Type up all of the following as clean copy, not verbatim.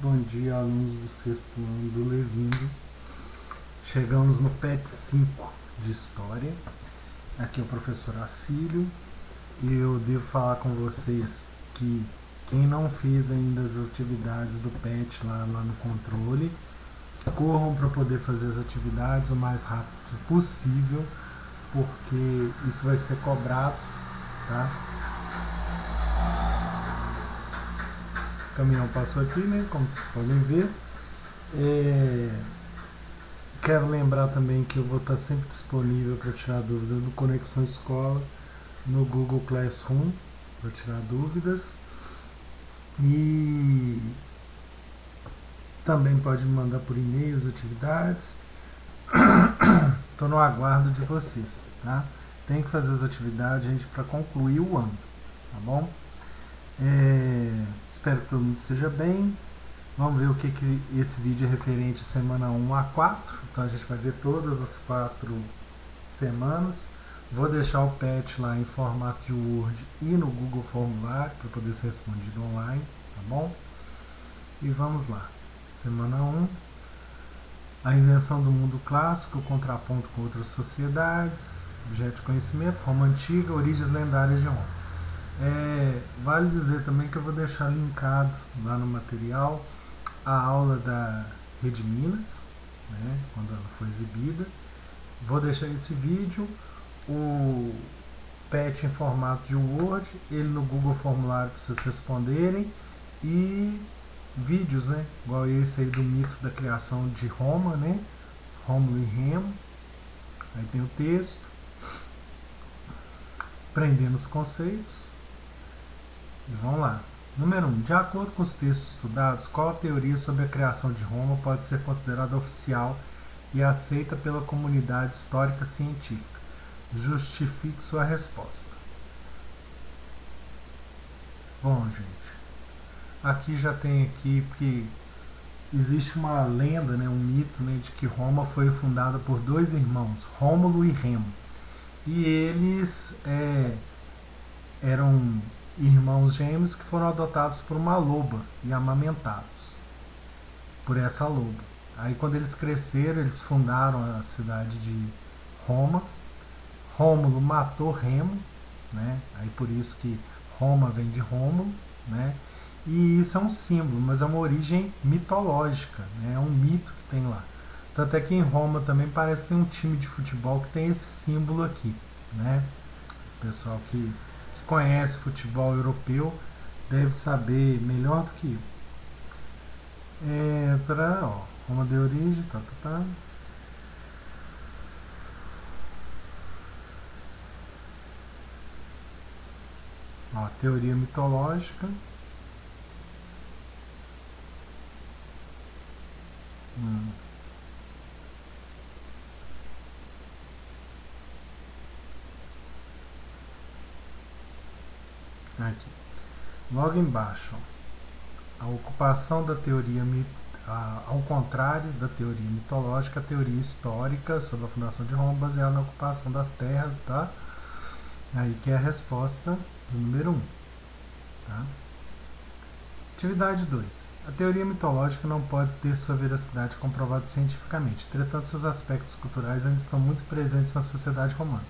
Bom dia, alunos do sexto ano do Levindo. Chegamos no PET 5 de História. Aqui é o professor Acílio e eu devo falar com vocês que quem não fez ainda as atividades do PET lá no controle, corram para poder fazer as atividades o mais rápido possível, porque isso vai ser cobrado, tá? O caminhão passou aqui, né? Como vocês podem ver. Quero lembrar também que eu vou estar sempre disponível para tirar dúvidas no Conexão Escola, no Google Classroom, para tirar dúvidas. E também pode me mandar por e-mail as atividades. Estou no aguardo de vocês, tá? Tem que fazer as atividades, gente, para concluir o ano, tá bom? Espero que todo mundo esteja bem. Vamos ver o que esse vídeo é referente à semana 1 a 4. Então a gente vai ver todas as 4 semanas. Vou deixar o PET lá em formato de Word e no Google Formulário para poder ser respondido online, tá bom? E vamos lá. Semana 1. A invenção do mundo clássico, o contraponto com outras sociedades, objeto de conhecimento, Roma Antiga, origens lendárias de Roma. Vale dizer também que eu vou deixar linkado lá no material a aula da Rede Minas, né, quando ela foi exibida. Vou deixar esse vídeo, o PET em formato de Word, ele no Google Formulário para vocês responderem, e vídeos, né, igual esse aí do mito da criação de Roma, né, Rômulo e Remo. Aí tem o texto, aprendendo os conceitos. E vamos lá. Número 1. De acordo com os textos estudados, qual a teoria sobre a criação de Roma pode ser considerada oficial e aceita pela comunidade histórica científica? Justifique sua resposta. Bom, gente, aqui já tem porque existe uma lenda, né, um mito, né, de que Roma foi fundada por dois irmãos, Rômulo e Remo. E eles eram irmãos gêmeos que foram adotados por uma loba e amamentados por essa loba. Aí quando eles cresceram, eles fundaram a cidade de Roma. Rômulo matou Remo, né? Aí por isso que Roma vem de Rômulo, né? E isso é um símbolo, mas é uma origem mitológica, né? É um mito que tem lá. Tanto é que em Roma também parece que tem um time de futebol que tem esse símbolo aqui, né? O pessoal que conhece futebol europeu deve saber melhor do que eu. Roma de origem, tá. Ó, teoria mitológica. Aqui. Logo embaixo, ó, a ocupação da teoria ao contrário da teoria mitológica, a teoria histórica sobre a fundação de Roma baseada na ocupação das terras, tá? Aí que é a resposta do número 1. Tá? Atividade 2. A teoria mitológica não pode ter sua veracidade comprovada cientificamente, entretanto seus aspectos culturais ainda estão muito presentes na sociedade romana,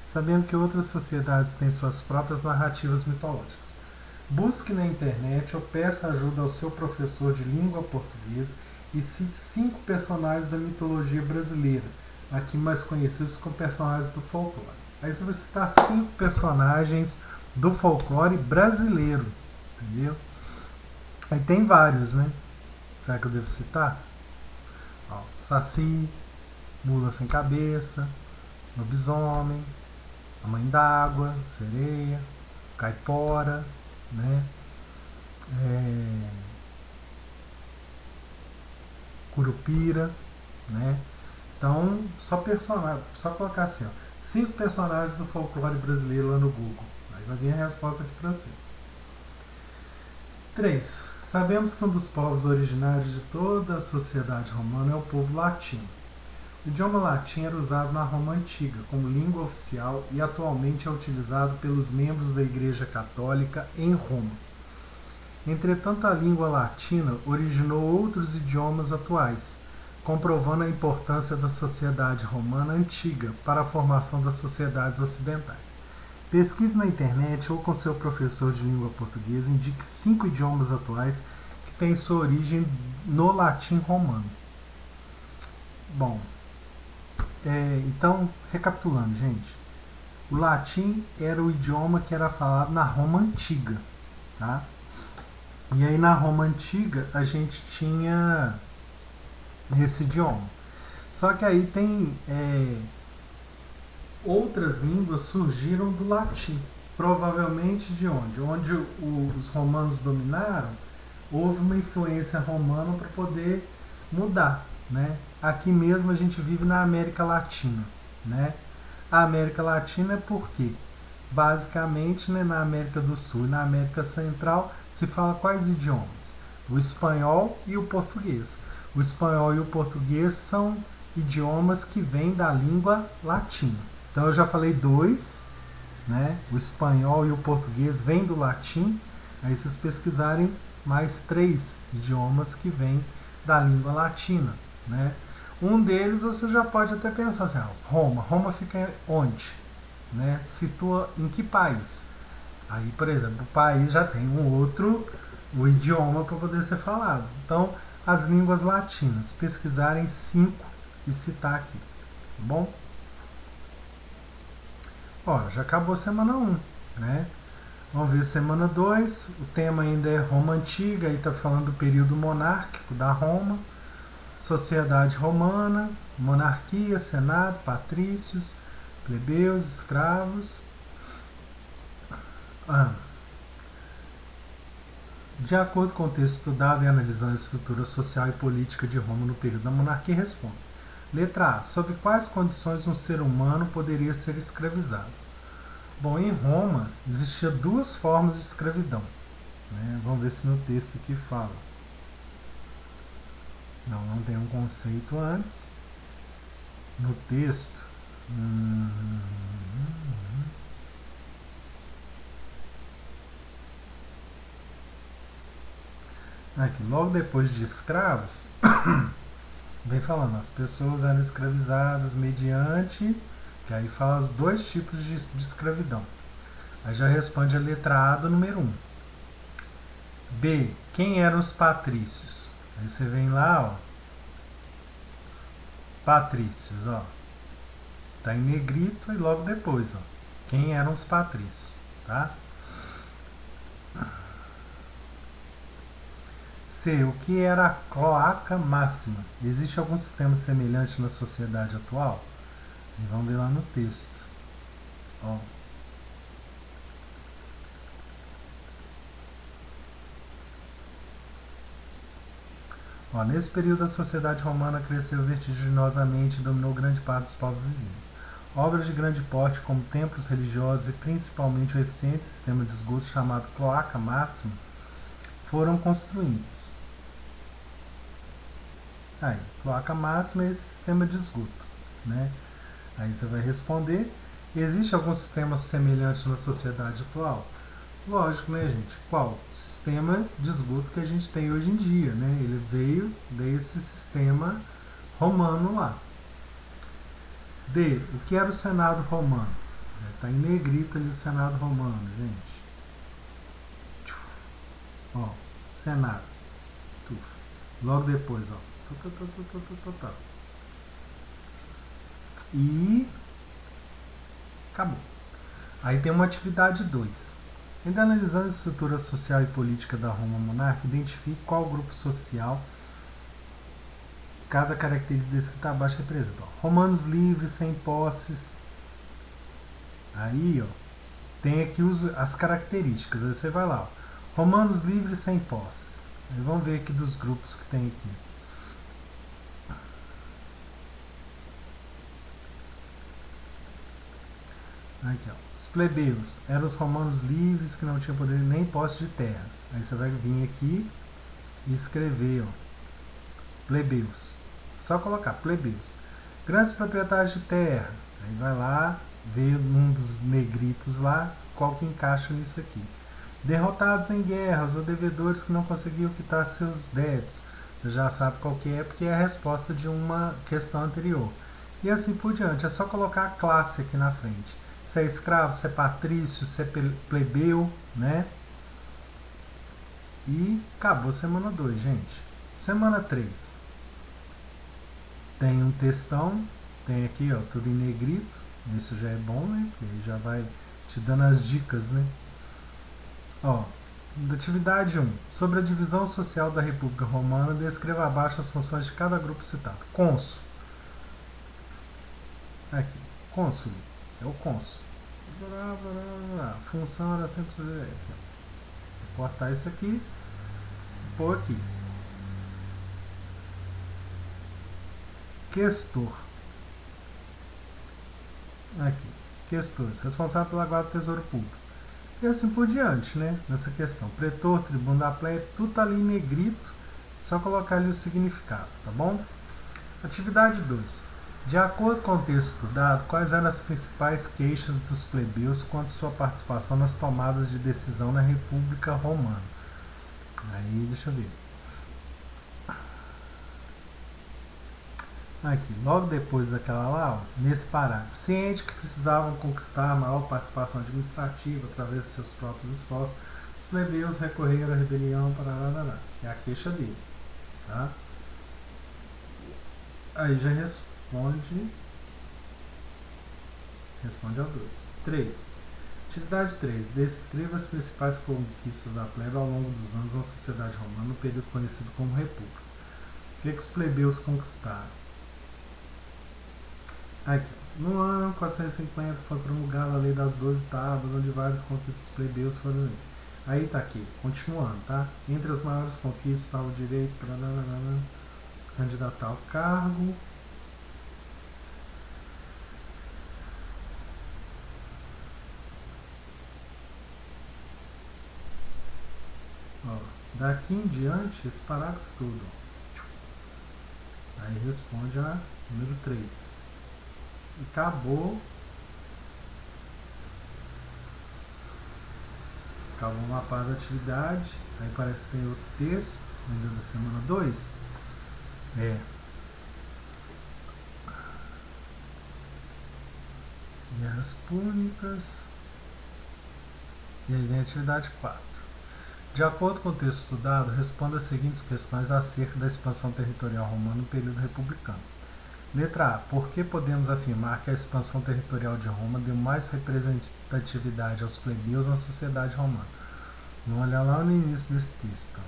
sabendo que outras sociedades têm suas próprias narrativas mitológicas. Busque na internet ou peça ajuda ao seu professor de língua portuguesa e cite 5 personagens da mitologia brasileira, aqui mais conhecidos como personagens do folclore. Aí você vai citar 5 personagens do folclore brasileiro, entendeu? Aí tem vários, né? Será que eu devo citar? Ó, Saci, Mula Sem Cabeça, Lobisomem, a Mãe d'Água, Sereia, Caipora, né? Curupira, né? Então, só colocar assim, ó, 5 personagens do folclore brasileiro lá no Google. Aí vai vir a resposta aqui para vocês. 3. Sabemos que um dos povos originários de toda a sociedade romana é o povo latino. O idioma latim era usado na Roma Antiga como língua oficial e atualmente é utilizado pelos membros da Igreja Católica em Roma. Entretanto, a língua latina originou outros idiomas atuais, comprovando a importância da sociedade romana antiga para a formação das sociedades ocidentais. Pesquise na internet ou com seu professor de língua portuguesa, indique 5 idiomas atuais que têm sua origem no latim romano. Bom, então, recapitulando, gente, o latim era o idioma que era falado na Roma Antiga, tá? E aí na Roma Antiga a gente tinha esse idioma. Só que aí tem outras línguas surgiram do latim. Provavelmente de onde? Onde os romanos dominaram, houve uma influência romana para poder mudar, né? Aqui mesmo a gente vive na América Latina, né? A América Latina é porque, basicamente, né, na América do Sul e na América Central se fala quais idiomas? O espanhol e o português. O espanhol e o português são idiomas que vêm da língua latina. Então eu já falei dois, né? O espanhol e o português vêm do latim. Aí vocês pesquisarem mais 3 idiomas que vêm da língua latina, né? Um deles você já pode até pensar assim, Roma. Roma fica onde? Né? Situa em que país? Aí, por exemplo, o país já tem o idioma para poder ser falado. Então, as línguas latinas, pesquisarem 5 e citar aqui, tá bom? Ó, já acabou semana 1, né? Vamos ver semana 2, o tema ainda é Roma Antiga, aí está falando do período monárquico da Roma, sociedade romana, monarquia, senado, patrícios, plebeus, escravos. De acordo com o texto estudado e analisando a estrutura social e política de Roma no período da monarquia, responde. Letra A. Sob quais condições um ser humano poderia ser escravizado? Bom, em Roma existia 2 formas de escravidão. Né? Vamos ver se no texto aqui fala. Não tem um conceito antes. No texto. Aqui, logo depois de escravos, vem falando, as pessoas eram escravizadas mediante, que aí fala os 2 tipos de escravidão. Aí já responde a letra A do número 1. B, quem eram os patrícios? Aí você vem lá, ó, patrícios, ó, tá em negrito e logo depois, ó, quem eram os patrícios, tá? C, o que era a cloaca máxima? Existe algum sistema semelhante na sociedade atual? E vamos ver lá no texto. Ó. Ó, nesse período a sociedade romana cresceu vertiginosamente e dominou grande parte dos povos vizinhos. Obras de grande porte, como templos religiosos e principalmente o eficiente sistema de esgoto chamado cloaca máxima, foram construídos. Aí, cloaca máxima é esse sistema de esgoto, né? Aí você vai responder, existe algum sistema semelhante na sociedade atual? Lógico, né, gente? Qual? O sistema de esgoto que a gente tem hoje em dia, né? Ele veio desse sistema romano lá. D. O que era o Senado romano? Está em negrito ali o Senado romano, gente. Ó, Senado. Logo depois, ó. E acabou. Aí tem uma atividade 2. Ainda analisando a estrutura social e política da Roma monárquica, identifique qual grupo social cada característica descrita abaixo representa. Ó, romanos livres, sem posses. Aí, ó, tem aqui as características. Aí você vai lá, ó, romanos livres, sem posses. Aí vamos ver aqui dos grupos que tem aqui. Aqui, ó. Os plebeus eram os romanos livres que não tinham poder nem posse de terras. Aí você vai vir aqui e escrever, ó, plebeus. Só colocar plebeus. Grandes proprietários de terra. Aí vai lá, ver um dos negritos lá, qual que encaixa nisso aqui. Derrotados em guerras ou devedores que não conseguiram quitar seus débitos. Você já sabe qual que é, porque é a resposta de uma questão anterior. E assim por diante, é só colocar a classe aqui na frente. Se é escravo, se é patrício, se é plebeu, né? E acabou semana 2, gente. Semana 3 tem um textão, tem aqui, ó, tudo em negrito. Isso já é bom, né? Porque aí já vai te dando as dicas, né? Ó, atividade 1. Sobre a divisão social da República Romana, descreva abaixo as funções de cada grupo citado. Cônsul. Aqui. Cônsul. É o cônsul. Função era sempre... Vou cortar isso aqui e pôr aqui. Questor. Aqui. Questores. Responsável pela guarda do tesouro público. E assim por diante, né? Nessa questão. Pretor, tribuno da plebe, tudo tá ali em negrito. Só colocar ali o significado, tá bom? Atividade 2. De acordo com o texto estudado, quais eram as principais queixas dos plebeus quanto à sua participação nas tomadas de decisão na República Romana? Aí, deixa eu ver. Aqui, logo depois daquela lá, ó, nesse parágrafo, ciente que precisavam conquistar maior participação administrativa através de seus próprios esforços, os plebeus recorreram à rebelião, parará, que é a queixa deles. Tá? Aí já responde ao 2. 3. Atividade 3. Descreva as principais conquistas da plebe ao longo dos anos na sociedade romana, no período conhecido como República. O que os plebeus conquistaram? Aqui. No ano 450 foi promulgada a Lei das 12 Tábuas, onde várias conquistas plebeus foram. Aí tá aqui, continuando, tá? Entre as maiores conquistas está o direito para candidatar ao cargo. Ó, daqui em diante, esse parágrafo todo. Aí responde a número 3. E acabou. Acabou uma parte da atividade. Aí parece que tem outro texto, ainda da semana 2. Guerras Púnicas. E aí vem a atividade 4. De acordo com o texto estudado, responda as seguintes questões acerca da expansão territorial romana no período republicano. Letra A. Por que podemos afirmar que a expansão territorial de Roma deu mais representatividade aos plebeus na sociedade romana? Vamos olhar lá no início desse texto.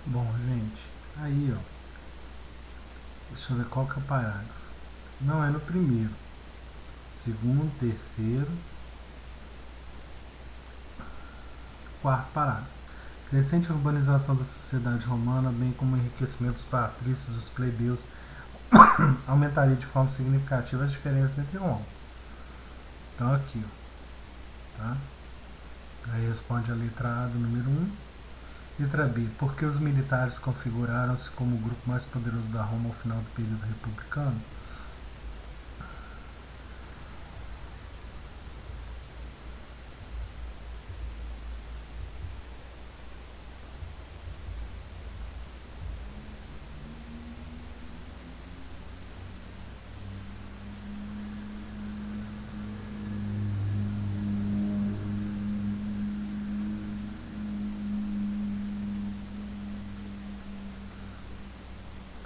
Bom, gente, aí ó, deixa eu ver qual que é o parágrafo. Não é no primeiro, segundo, terceiro, quarto parágrafo. Crescente urbanização da sociedade romana, bem como o enriquecimento dos patrícios, dos plebeus, aumentaria de forma significativa as diferenças entre Roma. Então aqui, ó, tá? Aí responde a letra A do número 1. Letra B. Por que os militares configuraram-se como o grupo mais poderoso da Roma ao final do período republicano?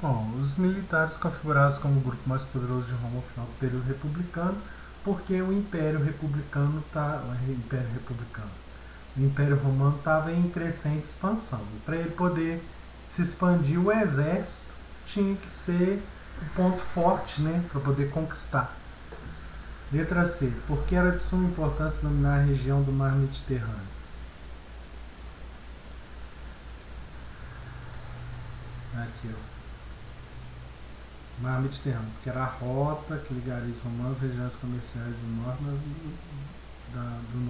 Bom, os militares configurados como o grupo mais poderoso de Roma ao final do período republicano, porque o Império Republicano o Império Romano estava em crescente expansão. E para ele poder se expandir, o exército tinha que ser o ponto forte, né, para poder conquistar. Letra C. Porque era de suma importância dominar a região do Mar Mediterrâneo? Aqui, ó. Mar Mediterrâneo, porque era a rota que ligaria os romanos às regiões comerciais do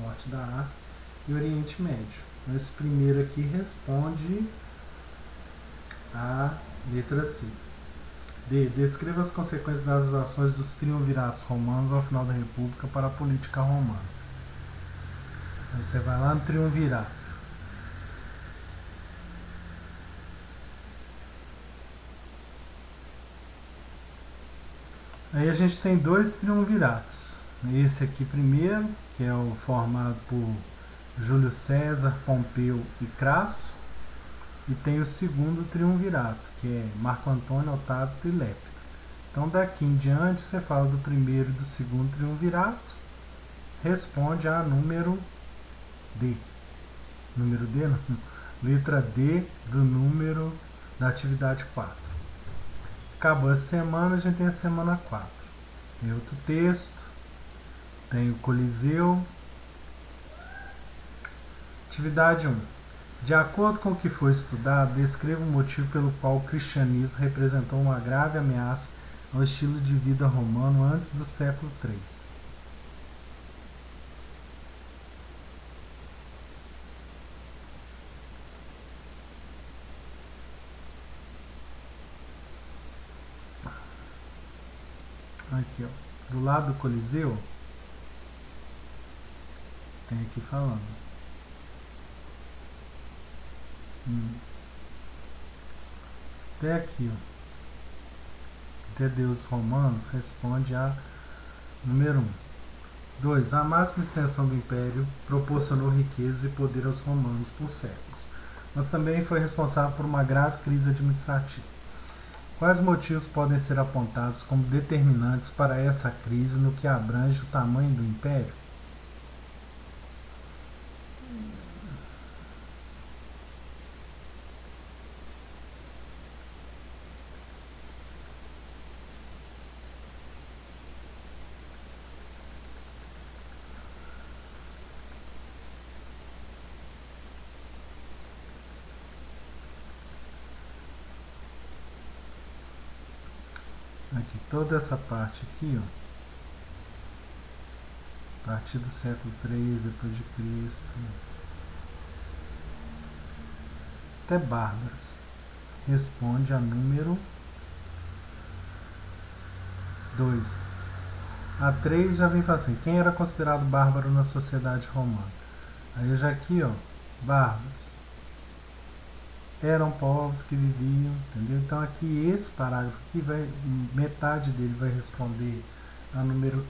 norte da África e Oriente Médio. Então, esse primeiro aqui responde a letra C. D. Descreva as consequências das ações dos triunviratos romanos ao final da República para a política romana. Aí você vai lá no triunvirato. Aí a gente tem dois triunviratos. Esse aqui primeiro, que é o formado por Júlio César, Pompeu e Crasso. E tem o segundo triunvirato, que é Marco Antônio, Otávio e Lepto. Então daqui em diante você fala do primeiro e do segundo triunvirato, responde a número D. Número D não? Letra D do número da atividade 4. Acabou a semana, a gente tem a semana 4. Tem outro texto, tem o Coliseu. Atividade 1. De acordo com o que foi estudado, descreva o motivo pelo qual o cristianismo representou uma grave ameaça ao estilo de vida romano antes do século III. Aqui, ó, do lado do Coliseu, tem aqui falando. Até aqui, ó. Até Deus Romanos responde a número 1. 2. A máxima extensão do império proporcionou riqueza e poder aos romanos por séculos, mas também foi responsável por uma grave crise administrativa. Quais motivos podem ser apontados como determinantes para essa crise no que abrange o tamanho do império? Aqui, toda essa parte aqui, ó, a partir do século III depois de Cristo, até bárbaros, responde a número 2. A 3 já vem falando assim, quem era considerado bárbaro na sociedade romana? Aí já aqui, ó, bárbaros. Eram povos que viviam, entendeu? Então aqui esse parágrafo aqui vai, metade dele vai responder a número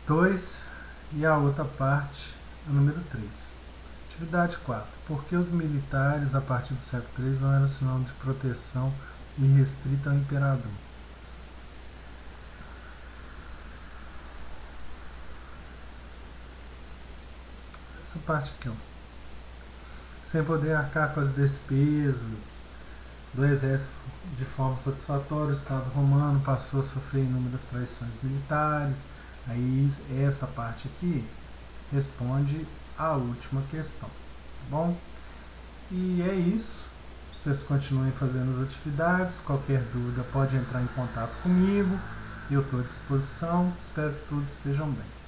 2 e a outra parte a número 3. Atividade 4. Por que os militares a partir do século III não eram sinônimo de proteção irrestrita ao imperador? Essa parte aqui, ó. Sem poder arcar com as despesas do exército de forma satisfatória, o Estado romano passou a sofrer inúmeras traições militares. Aí essa parte aqui responde a última questão, tá bom? E é isso. Vocês continuem fazendo as atividades. Qualquer dúvida pode entrar em contato comigo. Eu estou à disposição. Espero que todos estejam bem.